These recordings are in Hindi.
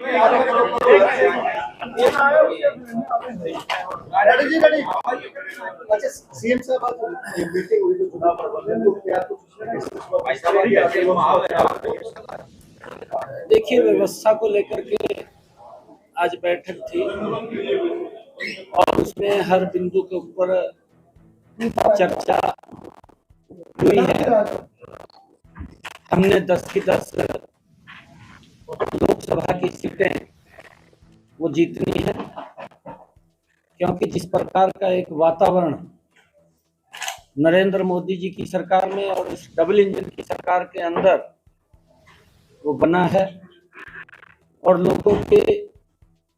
अच्छा सीएम साहब आज मीटिंग हुई तो चुनाव प्रबंधन को क्या देखिए, व्यवस्था को लेकर के आज बैठक थी और उसमें हर बिंदु के ऊपर चर्चा हुई है। हमने 10 की 10 लोकसभा की सीटें वो जीतनी है, क्योंकि जिस प्रकार का एक वातावरण नरेंद्र मोदी जी की सरकार में और इस डबल इंजन की सरकार के अंदर वो बना है और लोगों के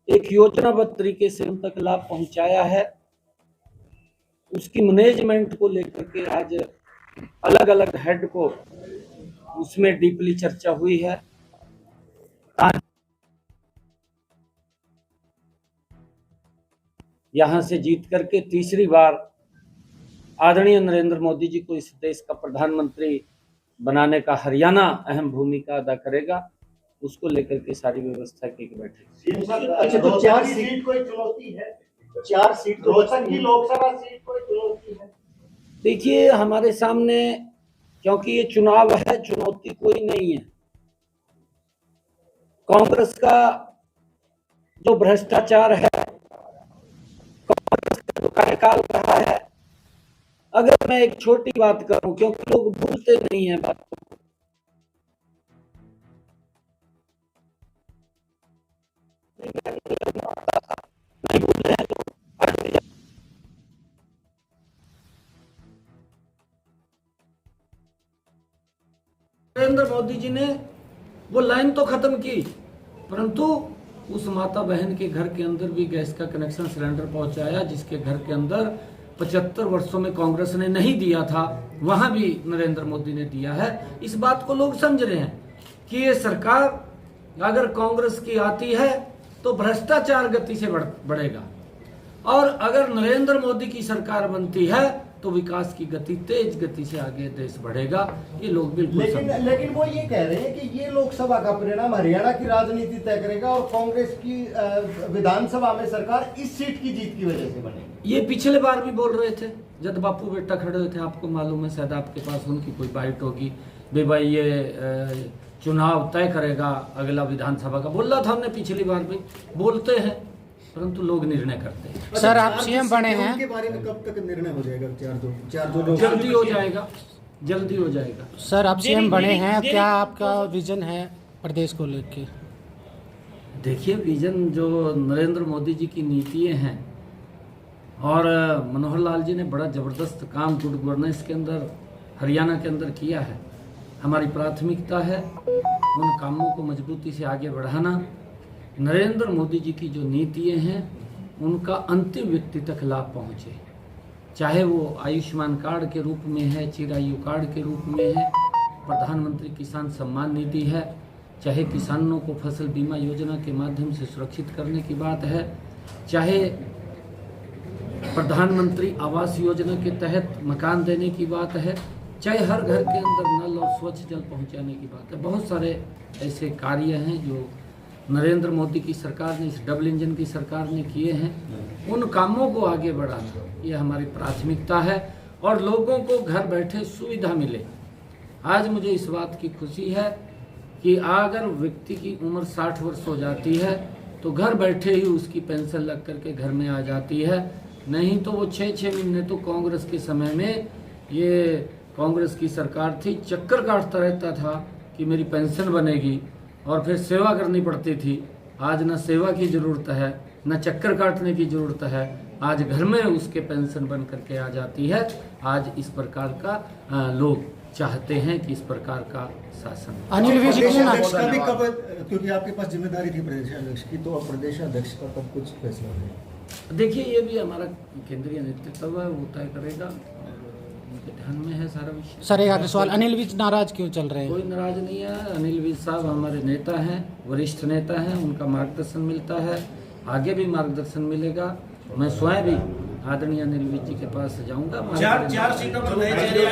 एक योजनाबद्ध तरीके से उन तक लाभ पहुंचाया है, उसकी मैनेजमेंट को लेकर के आज अलग अलग हेड को उसमें डीपली चर्चा हुई है। यहां से जीत करके तीसरी बार आदरणीय नरेंद्र मोदी जी को इस देश का प्रधानमंत्री बनाने का हरियाणा अहम भूमिका अदा करेगा, उसको लेकर के सारी व्यवस्था की बैठक। अच्छा, तो 4 सीट कोई चुनौती है? 4 सीट तो लोकसभा सीट कोई चुनौती है? देखिए, हमारे सामने क्योंकि ये चुनाव है, चुनौती कोई नहीं है। कांग्रेस का जो भ्रष्टाचार है, कांग्रेस का जो कार्यकाल रहा है, अगर मैं एक छोटी बात करूं, क्योंकि लोग भूलते नहीं है बात को, नहीं भूल रहे हैं तो नरेंद्र मोदी जी ने वो लाइन तो खत्म की, परंतु उस माता बहन के घर के अंदर भी गैस का कनेक्शन सिलेंडर पहुंचाया, जिसके घर के अंदर 75 वर्षों में कांग्रेस ने नहीं दिया था, वहां भी नरेंद्र मोदी ने दिया है। इस बात को लोग समझ रहे हैं कि ये सरकार अगर कांग्रेस की आती है तो भ्रष्टाचार गति से बढ़ेगा, और अगर नरेंद्र मोदी की सरकार बनती है तो विकास की गति तेज गति से आगे देश बढ़ेगा। ये लोग बिल्कुल लेकिन वो ये कह रहे हैं कि ये लोकसभा का परिणाम हरियाणा की राजनीति तय करेगा और कांग्रेस की विधानसभा में सरकार इस सीट की जीत की वजह से बनेगी। ये पिछले बार भी बोल रहे थे जब बापू बेटा खड़े हुए थे, आपको मालूम है, शायद आपके पास उनकी कोई बाइट होगी, भाई ये चुनाव तय करेगा अगला विधानसभा का, बोल रहा था हमने पिछली बार भी। बोलते हैं परंतु लोग निर्णय करते हैं। सर, आप सीएम बने हैं, उनके बारे में कब तक निर्णय हो जाएगा? 4-2 जल्दी हो जाएगा, जल्दी हो जाएगा। सर आप सीएम बने हैं, क्या आपका विजन है प्रदेश को लेकर? देखिए, विजन जो नरेंद्र मोदी जी की नीतियां हैं, और मनोहर लाल जी ने बड़ा जबरदस्त काम गुड गवर्नेंस के अंदर हरियाणा के अंदर किया है। हमारी प्राथमिकता है उन कामों को मजबूती से आगे बढ़ाना। नरेंद्र मोदी जी की जो नीतियां हैं उनका अंतिम व्यक्ति तक लाभ पहुंचे, चाहे वो आयुष्मान कार्ड के रूप में है, चिरायु कार्ड के रूप में है, प्रधानमंत्री किसान सम्मान निधि है, चाहे किसानों को फसल बीमा योजना के माध्यम से सुरक्षित करने की बात है, चाहे प्रधानमंत्री आवास योजना के तहत मकान देने की बात है, चाहे हर घर के अंदर नल और स्वच्छ जल पहुंचाने की बात है। बहुत सारे ऐसे कार्य हैं जो नरेंद्र मोदी की सरकार ने, इस डबल इंजन की सरकार ने किए हैं। उन कामों को आगे बढ़ाना ये हमारी प्राथमिकता है और लोगों को घर बैठे सुविधा मिले। आज मुझे इस बात की खुशी है कि अगर व्यक्ति की उम्र 60 वर्ष हो जाती है तो घर बैठे ही उसकी पेंशन लग करके घर में आ जाती है, नहीं तो वो 6-6 महीने तो कांग्रेस के समय में, ये कांग्रेस की सरकार थी, चक्कर काटता रहता था कि मेरी पेंशन बनेगी और फिर सेवा करनी पड़ती थी। आज न सेवा की ज़रूरत है, न चक्कर काटने की ज़रूरत है, आज घर में उसके पेंशन बन करके आ जाती है। आज इस प्रकार का लोग चाहते हैं कि इस प्रकार का शासन। अनिल विज क्योंकि आपके पास जिम्मेदारी थी प्रदेशाध्यक्ष की, तो अब प्रदेशाध्यक्ष का कब कुछ फैसला है? देखिए, ये भी हमारा केंद्रीय नेतृत्व है, वो तय करेगा, उनके ध्यान में है सारा विषय। सर एक आखिरी सवाल, अनिल विज नाराज क्यों चल रहे हैं? कोई नाराज नहीं है। अनिल विज साहब हमारे नेता हैं, वरिष्ठ नेता हैं, उनका मार्गदर्शन मिलता है, आगे भी मार्गदर्शन मिलेगा। मैं स्वयं भी आदरणीय अनिल विज जी के पास जाऊंगा। 4 सीटों पर नए चेहरे